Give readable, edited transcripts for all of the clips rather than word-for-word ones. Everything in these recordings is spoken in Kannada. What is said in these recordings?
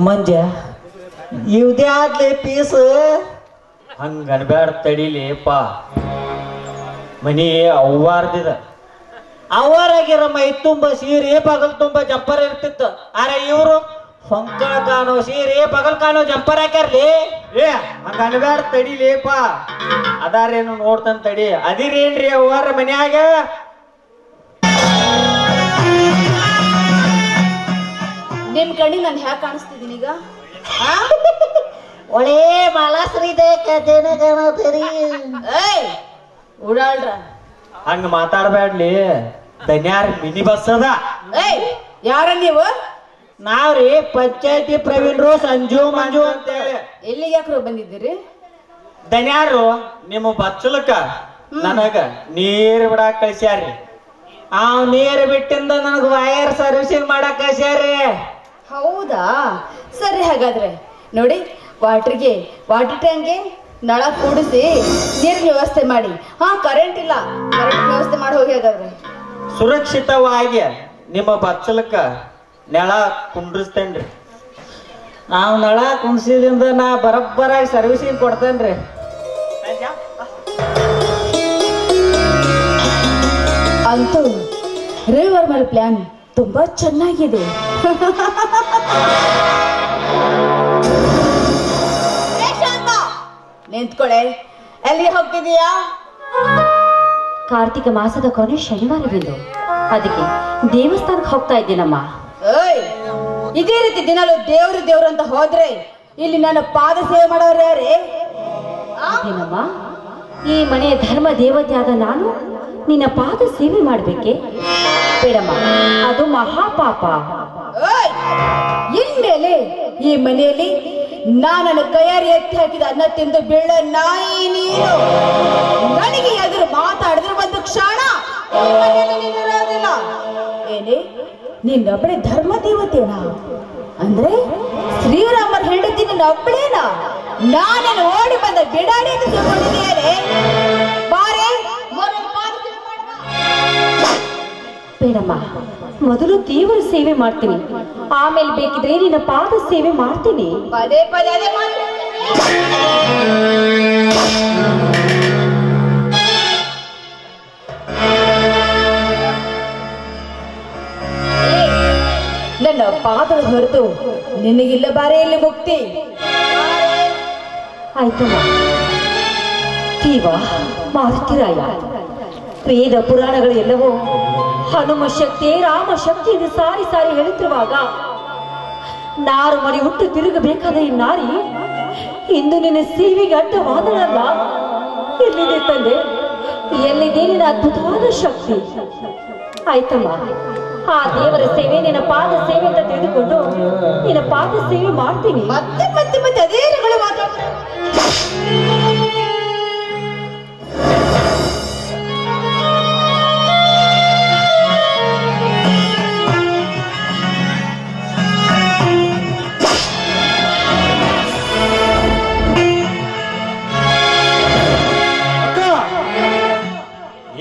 ಮಂಜ ಇವ್ದೇ ಆದ್ಲಿ ಪೀಸ್ ಹಂಗ ಅನ್ಬ್ಯಾಡ ತಡಿಲಿಪ್ಪ. ಮನಿ ಅವ್ವಾರ್ದಿದ ಅವರಾಗಿರ ಮೈ ತುಂಬ ಸೀರೆ ಬಗಲ್ ತುಂಬ ಜಂಪರ್ ಇರ್ತಿತ್ತು. ಆರೆ ಇವ್ರು ಹೊಂಕ ಕಾಣೋ ಸೀರೆ ಬಗಲ್ ಕಾಣೋ ಜಂಪರ್ ಹಾಕ್ಯಾರ್ಲಿ. ಹಂಗ ಅನ್ಬ್ಯಾಡ ತಡಿಲಿಪ್ಪ. ಅದಾರೇನು ನೋಡ್ತಾನ ತಡಿ. ಅದಿರೇನ್ರಿ ಅವ್ವಾರ ಮನ್ಯಾಗ? ನಿಮ್ ಕಣ್ಣಿಗೆ ನಾನು ಹ್ಯಾಕ್ ಕಾಣಿಸ್ತಿದ್ದೀನಿ ಈಗ? ಒಳ್ಳೆ ಮಾಲಾಸ್ರಿದೆ ಕಥೆನ ಕಾಣತ್ತೀರಿ. ಏಯ್ ಉಡಾಳ್ರ ಹಂಗ ಮಾತಾಡ್ಬ್ಯಾಡ್ಲಿ. ಧನ್ಯಾರ ಮಿನಿ ಬಸ್ ಅದ. ಏಯ್ ಯಾರ ನೀವು? ನಾವ್ರಿ ಪಂಚಾಯತಿ ಪ್ರವೀಣ್ರು ಸಂಜು ಮಂಜು ಅಂತೇಳಿ. ಎಲ್ಲಿಗೆ ಯಾಕ್ರು ಬಂದಿದ್ದೀರಿ? ಧನ್ಯಾರು ನಿಮ್ಮ ಬಚ್ಚಲಕ್ಕ ನನಗ ನೀರ್ ಬಿಡಾಕ್ ಕಳ್ಸ್ಯಾರ್ರಿ. ನೀರು ಬಿಟ್ಟಿಂದ ನನಗ್ ವೈರ್ ಸರ್ವಿಸಿಂಗ್ ಮಾಡಕ್ ಕಳ್ಸ್ಯಾರ್ರಿ. ಹೌದಾ, ಸರಿ. ಹಾಗಾದ್ರೆ ನೋಡಿ, ವಾಟರ್ ಟ್ಯಾಂಕ್ಗೆ ನಳ ಕೂಡಿಸಿ ನೀರಿನ ವ್ಯವಸ್ಥೆ ಮಾಡಿ. ಕರೆಂಟ್ ಇಲ್ಲ, ಕರೆಂಟ್ ವ್ಯವಸ್ಥೆ ಮಾಡಿ ಹೋಗಿ. ಹಾಗಾದ್ರೆ ಸುರಕ್ಷಿತವಾಗಿ ನಿಮ್ಮ ಬಚ್ಚಲಕ್ಕ ನೆಳ ಕುಂಡ್ರಿಸ್ತೇನ್ರಿ. ನಾವು ನಳ ಕುಣ್ಸಿದಿಂದ ನಾ ಬರಬ್ಬರಾಗಿ ಸರ್ವಿಸಿಂಗ್ ಕೊಡ್ತೇನ್ರಿ. ಅಂತೂ ರಿವರ್ ಮೇಲೆ ಪ್ಲಾನ್ ತುಂಬಾ ಚೆನ್ನಾಗಿದೆ. ನಿಂತ್ಕೊಳ್ಳೆ, ಎಲ್ಲಿಗೆ ಹೋಗ್ತಿದೀಯಾ? ಕಾರ್ತಿಕ ಮಾಸದ ಕೊನೆ ಶನಿವಾರವಿಂದು, ಅದಕ್ಕೆ ದೇವಸ್ಥಾನಕ್ಕೆ ಹೋಗ್ತಾ ಇದ್ದೀನಮ್ಮ. ಏಯ್, ಇದೇ ರೀತಿ ದಿನಾಲು ದೇವ್ರು ಅಂತ ಹೋದ್ರೆ ಇಲ್ಲಿ ನನ್ನ ಪಾದ ಸೇವೆ ಮಾಡೋರು ಯಾರೇ? ಏನಮ್ಮ, ಈ ಮನೆಯ ಧರ್ಮ ದೇವತೆಯಾದ ನಾನು ನಿನ್ನ ಪಾದ ಸೇವೆ ಮಾಡ್ಬೇಕೆ? ಬೇಡಮ್ಮ, ಅದು ಮಹಾಪಾಪ. ಇನ್ಮೇಲೆ ಈ ಮನೆಯಲ್ಲಿ ನಾನು ಕೈಯಾರಿ ಎತ್ತಿ ಹಾಕಿದ ಅನ್ನ ತಿಂದು ಬೀಳ ನಾಯಿ ನೀನು. ನನಗೆ ಎದುರು ಮಾತಾಡಿದ್ರೆ ಒಂದು ಕ್ಷಣ ನೀನಿರೋದಿಲ್ಲ. ಏನೇ, ನಿನ್ನೊಬ್ಬಳೆ ಧರ್ಮ ದೇವತೆನಾ? ಅಂದ್ರೆ ಶ್ರೀರಾಮರ್ ಹೆಂಡತಿ ನಿನ್ನೊಬ್ಬಳೇನಾ? ನಾನೇನು ಓಡಿ ಬಂದ ಬಿಡಾಡಿ ಅಂತ ತಿಳ್ಕೊಂಡಿದ್ದೇನೆ. ಬಾರೆ, ಬೇಡಮ್ಮ, ಮೊದಲು ದೇವರ ಸೇವೆ ಮಾಡ್ತೀನಿ, ಆಮೇಲೆ ಬೇಕಿದ್ರೆ ನಿನ್ನ ಪಾದ ಸೇವೆ ಮಾಡ್ತೀನಿ. ಪದೇ ಪದೇ ಅದೇ ಮಾತು. ನನ್ನ ಪಾದದ ಹೊರತು ನಿನಗಿಲ್ಲ ಬಾರೆ ಇಲ್ಲಿ ಮುಕ್ತಿ. ಆಯ್ತಮ್ಮ. ದೇವ ಮಾರುತಿರಾಯ, ವೇದ ಪುರಾಣಗಳು ಎಲ್ಲವೂ ಹನುಮ ಶಕ್ತಿ ರಾಮ ಶಕ್ತಿ ಎಂದು ಸಾರಿ ಸಾರಿ ಹೇಳುತ್ತಿರುವಾಗ ನಾರು ಮರಿ ಹುಟ್ಟು ತಿರುಗಬೇಕಾದ ಈ ನಾರಿ ಇಂದು ನಿನ್ನ ಸೇವೆಗೆ ಅಡ್ಡವಾದಳಲ್ಲ. ಎಲ್ಲಿದೆ ತಂದೆ, ಎಲ್ಲಿದೆ ನಿನ್ನ ಅದ್ಭುತವಾದ ಶಕ್ತಿ? ಆಯ್ತಮ್ಮ, ಆ ದೇವರ ಸೇವೆ ನಿನ್ನ ಪಾದ ಸೇವೆ ಅಂತ ತಿಳಿದುಕೊಂಡು ನಿನ್ನ ಪಾದ ಸೇವೆ ಮಾಡ್ತೀನಿ. ಮತ್ತೆ ಮತ್ತೆ ಮತ್ತೆ ಅದೇ ಮಾತಾಡ್ತಾರೆ.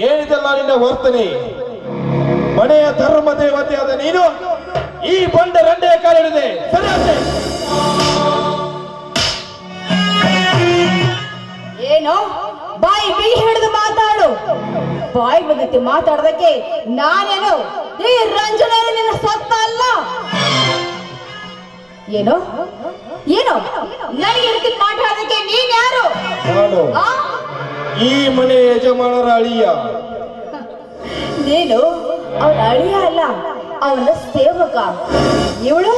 ಏನಿದೆಲ್ಲ ನಿನ್ನ ವರ್ತನೆ? ಮನೆಯ ಧರ್ಮ ದೇವತೆಯಾದ ನೀನು ಈ ಬಂಡ ರಂಡೆಯ ಕಾಲಿಡಿದೆ. ಏನೋ ಬಾಯಿ ಬಿಗಿ ಹಿಡಿದು ಮಾತಾಡು. ಬಾಯಿ ಬಂದೈತಿ ಮಾತಾಡೋದಕ್ಕೆ ನಾನೇನು ಈ ರಂಜನ ನಿನ್ನ ಸತ್ತ ಅಲ್ಲ. ಏನೋ ಏನೋ ನನಗೆ ಹೇಳ್ತೀನಿ ಮಾತಾಡೋದಕ್ಕೆ ನೀನ್ ಯಾರು? ನಾನು ಈ ಮನೆ ಯಜಮಾನರ ಅಳಿಯ. ನೀನು ಅವನ ಅಳಿಯ ಅಲ್ಲ, ಅವನ ಸೇವಕ. ಇವಳು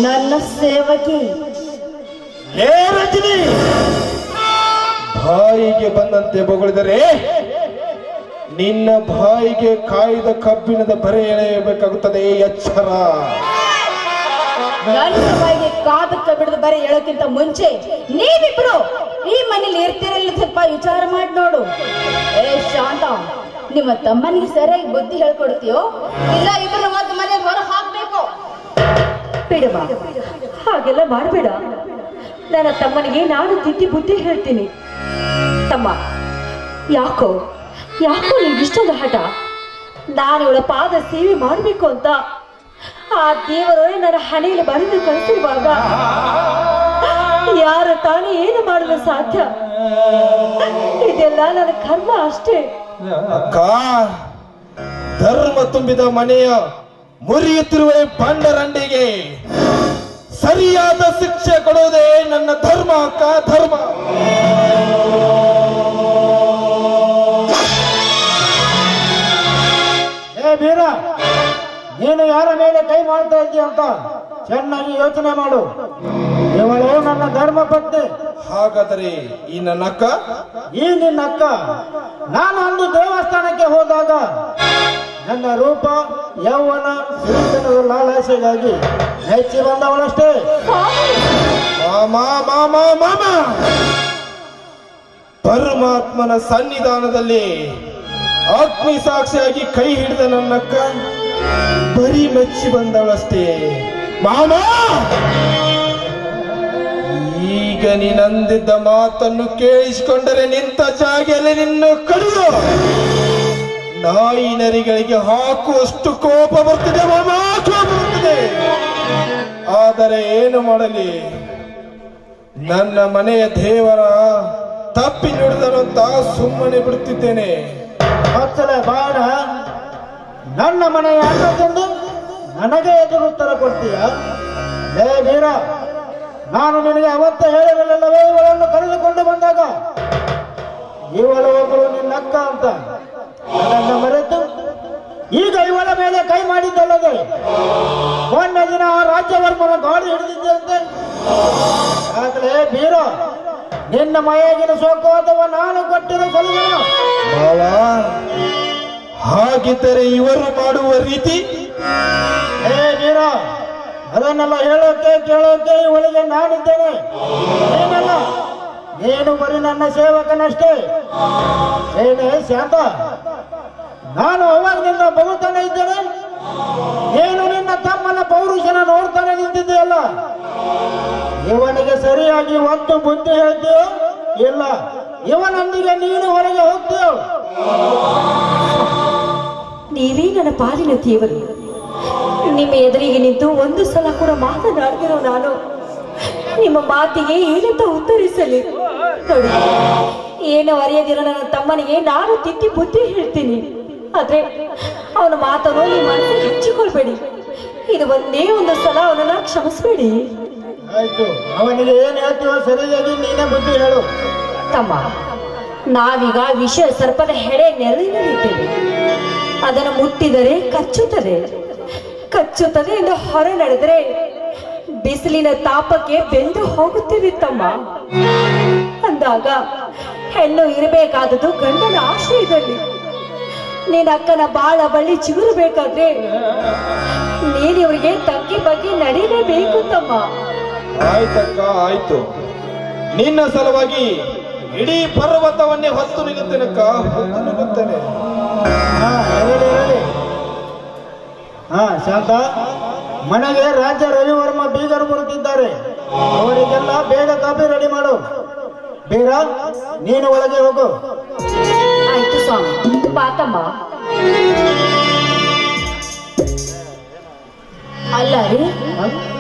ನನ್ನ ಸೇವಕಿ. ಹೇ ರಜನಿ, ಬಾಯಿಗೆ ಬಂದಂತೆ ಬೊಗಳಿದರೆ ನಿನ್ನ ಬಾಯಿಗೆ ಕಾಯ್ದ ಕಬ್ಬಿಣದ ಬರೆ ಎಳೆಯಬೇಕಾಗುತ್ತದೆ. ಎಚ್ಚರ. ನನ್ನ ಬಾಯಿಗೆ ಕಾದಕ್ಕ ಬಿಡದ ಬರೆ ಹೇಳೋಕ್ಕಿಂತ ಮುಂಚೆ ನೀವಿಬ್ರು ಈ ಮನೇಲಿ ಇರ್ತೀರಲ್ಲ, ಸ್ವಲ್ಪ ವಿಚಾರ ಮಾಡಿ ನೋಡು. ಶಾಂತ, ನಿಮ್ಮ ತಮ್ಮನಿಗೆ ಸರಿಯಾಗಿ ಬುದ್ಧಿ ಹೇಳ್ಕೊಡ್ತೀಯೋ ಇಲ್ಲ ಇಬ್ಬರು ಒಂದು ಮನೆ ಹೊರ ಹಾಕ್ಬೇಕು? ಬೇಡಮ್ಮ, ಹಾಗೆಲ್ಲ ಮಾಡಬೇಡ. ನನ್ನ ತಮ್ಮನಿಗೆ ನಾನು ತಿದ್ದಿ ಬುದ್ಧಿ ಹೇಳ್ತೀನಿ. ತಮ್ಮ, ಯಾಕೋ ನಿನ್ಗೆ ಇಷ್ಟೊಂದು ಹಠ? ನಾನು ಇವಳ ಪಾದ ಸೇವೆ ಮಾಡಬೇಕು ಅಂತ ಆ ದೇವರು ನನ್ನ ಹಣೆಯಲ್ಲಿ ಬರೆದು ಕಳಿಸಿರುವಾಗ ಯಾರು ತಾನೇ ಏನು ಮಾಡಲು ಸಾಧ್ಯ? ಇದೆಲ್ಲ ನನ್ನ ಕರ್ಮ ಅಷ್ಟೇ. ಅಕ್ಕ, ಧರ್ಮ ತುಂಬಿದ ಮನೆಯ ಮುರಿಯುತ್ತಿರುವ ಬಂಡರಂಡಿಗೆ ಸರಿಯಾದ ಶಿಕ್ಷೆ ಕೊಡುವುದೇ ನನ್ನ ಧರ್ಮ ಅಕ್ಕ, ಧರ್ಮ. ಏ ಬೀರ, ನೀನು ಯಾರ ಮೇಲೆ ಕೈ ಮಾಡ್ತಾ ಇದ್ದೀಯ ಅಂತ ಚೆನ್ನಾಗಿ ಯೋಚನೆ ಮಾಡು. ಇವಳು ನನ್ನ ಧರ್ಮ ಪತ್ನಿ. ಹಾಗಾದರೆ ಈ ನನ್ನ ಅಕ್ಕ? ಈ ನಿನ್ನ ಅಕ್ಕ. ನಾನು ಅಂದು ದೇವಸ್ಥಾನಕ್ಕೆ ಹೋದಾಗ ನನ್ನ ರೂಪ, ಯೌವನ, ಸಿರಿತನದ ಲಾಲಾಸೆಗಾಗಿ ಮೆಚ್ಚಿ ಬಂದವಳಷ್ಟೇ. ಮಾಮ, ಪರಮಾತ್ಮನ ಸನ್ನಿಧಾನದಲ್ಲಿ ಅಗ್ನಿ ಸಾಕ್ಷಿಯಾಗಿ ಕೈ ಹಿಡಿದ ನನ್ನಕ್ಕ ಬರೀ ಮೆಚ್ಚಿ ಬಂದವಳಷ್ಟೇ. ಮಾಮ, ಈಗ ನೀನಂದಿದ್ದ ಮಾತನ್ನು ಕೇಳಿಸಿಕೊಂಡರೆ ನಿಂತ ಜಾಗೆಯಲ್ಲಿ ನಿನ್ನ ಕಡಿದು ನಾಯಿ ನರಿಗಳಿಗೆ ಹಾಕುವಷ್ಟು ಕೋಪ ಬರ್ತಿದೆ ಮಾಮ, ಕೋಪ ಬರ್ತಿದೆ. ಆದರೆ ಏನು ಮಾಡಲಿ, ನನ್ನ ಮನೆಯ ದೇವರ ತಪ್ಪಿ ನುಡಿದರಂತ ಸುಮ್ಮನೆ ಬಿಡುತ್ತಿದ್ದೇನೆ. ಮತ್ತಲೇ ಬಾಣ, ನನ್ನ ಮನೆಯ ಅನ್ನ ತಂದು ನನಗೆ ಎದುರು ಉತ್ತರ ಕೊಡ್ತೀಯ? ಲೇ ವೀರ, ನಾನು ನಿನಗೆ ಅವತ್ತ ಹೇಳಿರಲಿಲ್ಲವೇ ಇವಳನ್ನು ಕರೆದುಕೊಂಡು ಬಂದಾಗ ಇವಳು ಒಬ್ಬಳು ನಿನ್ನ ಅಕ್ಕ ಅಂತ? ಅದನ್ನು ಮರೆತು ಈಗ ಇವಳ ಮೇಲೆ ಕೈ ಮಾಡಿದ್ದಲ್ಲದೆ ಮೊನ್ನೆ ದಿನ ಆ ರಾಜ್ಯವರ್ಮನ ಗಾಡಿ ಹಿಡಿದಿದ್ದಂತೆ. ಆಗಲೇ ಬೀರ, ನಿನ್ನ ಮೈಯಾಗಿನ ಸೋಕು ಅಥವಾ ನಾನು ಕೊಟ್ಟಿರೋ ಸಲುಗನ? ಹಾಗಿದ್ದರೆ ಇವರು ಮಾಡುವ ರೀತಿ? ಏ ವೀರ, ಅದನ್ನೆಲ್ಲ ಹೇಳೋಕೆ ಕೇಳೋಕೆ ಇವಳಿಗೆ ನಾನಿದ್ದೇನೆ. ಏನಲ್ಲ, ನೀನು ಬರೀ ನನ್ನ ಸೇವಕನಷ್ಟೇ. ಏನೇ ಶಾಂತ, ನಾನು ಅವಾಗಿನಿಂದ ಬಗುತ್ತಾನೆ ಇದ್ದೇನೆ. ನೀನು ನಿನ್ನ ತಮ್ಮನ ಪೌರುಷನ ನೋಡ್ತಾನೆ ನಿಂತಿದ್ದೀಯಲ್ಲ. ಇವನಿಗೆ ಸರಿಯಾಗಿ ಒಂದು ಬುದ್ಧಿ ಹೇಳ್ತೀಯೋ ಇಲ್ಲ ಇವನೊಂದಿಗೆ ನೀನು ಹೊರಗೆ ಹೋಗ್ತೀಯೋ? ನೀವೇ ನನ್ನ ಪಾಲಿನ ದೇವರು. ನಿಮ್ಮ ಎದುರಿಗೆ ನಿಂತು ಒಂದು ಸಲ ಕೂಡ ಮಾತನಾಡಿದಿರೋ ನಾನು ನಿಮ್ಮ ಮಾತಿಗೆ ಏನಂತ ಉತ್ತರಿಸಲಿ? ನೋಡಿ, ಏನು ಅರಿಯದಿರೋ ನನ್ನ ತಮ್ಮನಿಗೆ ನಾನು ತಿದ್ದಿ ಬುದ್ಧಿ ಹೇಳ್ತೀನಿ. ಆದ್ರೆ ಅವನ ಮಾತನ್ನು ನಿಮ್ಮ ಮನಸ್ಸಿಗೆ ಹಚ್ಚಿಕೊಳ್ಬೇಡಿ. ಇದು ಒಂದೇ ಒಂದು ಸಲ ಅವನನ್ನ ಕ್ಷಮಿಸ್ಬೇಡಿ. ಆಯ್ತು, ಅವನಿಗೆ ಏನ್ ಹೇಳ್ತೀವೋ ಸರಿಯಾಗಿ ನೀನೇ ಬುದ್ಧಿ ಹೇಳು. ತಮ್ಮ, ನಾವೀಗ ವಿಷ ಸರ್ಪದ ಹೆಡೆ ನೆರಳಿನಲ್ಲಿದ್ದೇವೆ. ಅದನ್ನು ಮುಟ್ಟಿದರೆ ಕಚ್ಚುತ್ತದೆ ಎಂದು ಹೊರ ನಡೆದರೆ ಬಿಸಿಲಿನ ತಾಪಕ್ಕೆ ಬೆಂದು ಹೋಗುತ್ತೇವೆ ತಮ್ಮ. ಅಂದಾಗ ಹೆಣ್ಣು ಇರಬೇಕಾದದ್ದು ಗಂಡನ ಆಶ್ರಯದಲ್ಲಿ. ನಿನ್ನ ಅಕ್ಕನ ಬಾಳ ಬಳ್ಳಿ ಚಿಗುರಬೇಕಾದ್ರೆ ನೀನು ಇವರಿಗೆ ತಗ್ಗಿ ಬಗ್ಗೆ ನಡೀಲೇಬೇಕು ತಮ್ಮ. ಆಯ್ತಕ್ಕ, ಆಯ್ತು. ನಿನ್ನ ಸಲುವಾಗಿ ಇಡೀ ಪರ್ವತವನ್ನೇ ಹೊತ್ತು ನಿಲ್ಲುತ್ತೇನಕ್ಕ, ಹೊತ್ತು ನಿಲ್ಲುತ್ತೇನೆ. ಇರಲಿ. ಶಾಂತ, ಮನೆಗೆ ರಾಜ್ಯ ರವಿವರ್ಮ ಬೀಗರು ಬರುತ್ತಿದ್ದಾರೆ. ಅವರಿಗೆಲ್ಲ ಬೇಗ ಕಾಫಿ ರೆಡಿ ಮಾಡು. ಬೀರ, ನೀನು ಒಳಗೆ ಹೋಗು. ಆಯ್ತು ಸ್ವಾಮಿ, ಬಾತಮ್ಮ. ಅಲ್ಲ ರೀ,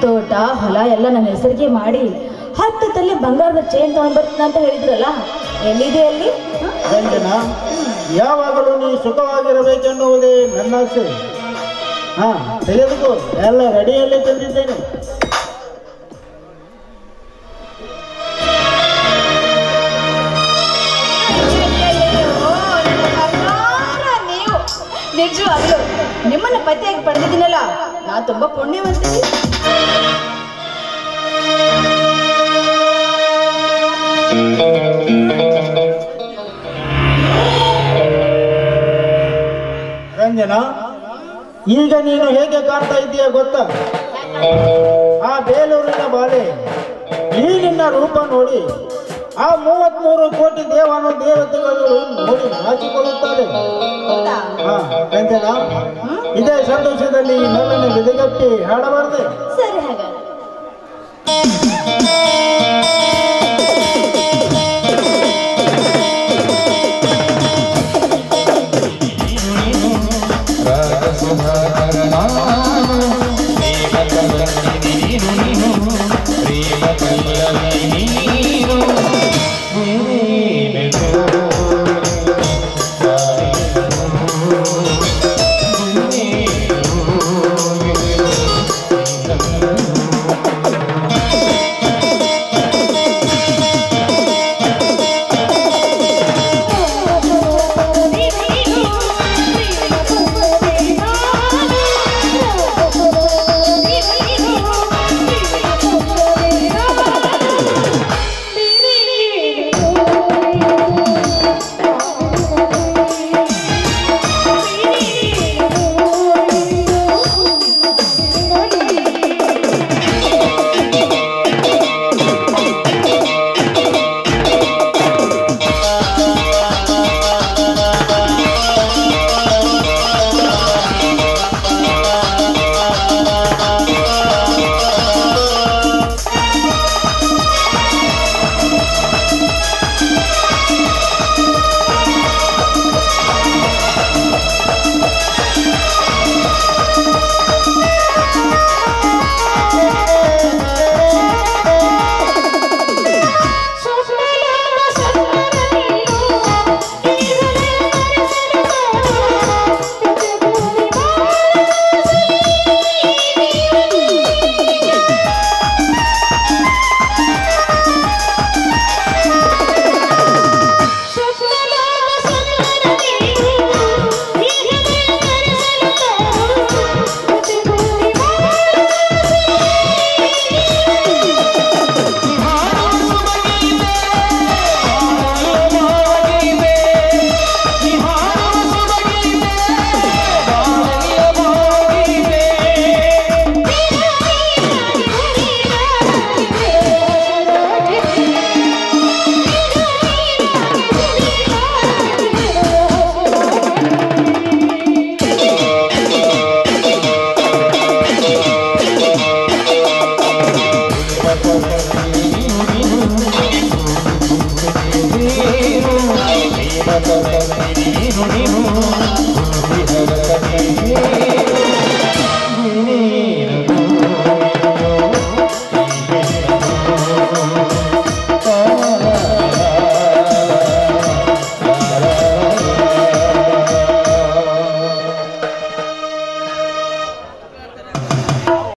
ತೋಟ ಹೊಲ ಎಲ್ಲ ನನ್ನ ಹೆಸರಿಗೆ ಮಾಡಿ 10 ತೊಲೆ ಬಂಗಾರದ ಚೈನ್ ತಗೊಂಡ್ ಬರ್ತೀನಿ ಅಂತ ಹೇಳಿದ್ರಲ್ಲ, ಎಲ್ಲಿದೆ ಅಲ್ಲಿ? ರಂಜನ, ಯಾವಾಗಲೂ ನೀ ಸುಖವಾಗಿರಬೇಕೆನ್ನುವುದೇ ನನ್ನ ಆಸೆ. ತೆಗೆದುಕೋ, ಎಲ್ಲ ರೆಡಿಯಲ್ಲೇ ತಂದಿದ್ದೇನೆ. ನೀವು ನಿಜವಾಗ್ಲು ನಿಮ್ಮನ್ನ ಪತಿಯಾಗಿ ಪಡೆದಿದ್ದೀನಲ್ಲ, ನಾ ತುಂಬಾ ಪುಣ್ಯವಂತೀನಿ. ರಂಜನ, ಈಗ ನೀನು ಹೇಗೆ ಕಾಣ್ತಾ ಇದ್ದೀಯ ಗೊತ್ತಾ? ಆ ಬೇಲೂರಿನ ಬಾಲೆ ಈ ನಿನ್ನ ರೂಪ ನೋಡಿ ಆ 33 ಕೋಟಿ ದೇವಾನು ದೇವತೆಗಳು ನೋಡಿ ನಾಚಿಕೊಳ್ಳುತ್ತಾರೆ. ರಂಜನ, ಇದೇ ಸಂತೋಷದಲ್ಲಿ ನನ್ನನ್ನು ಎದೆಗಟ್ಟಿ ಹಾಡಬಾರದೆ? ಸರಿ, ಹಾಗಾದ್ರೆ ರಾಜಸುಧಾಕರ ನಾನು ನೀನು ನೀನು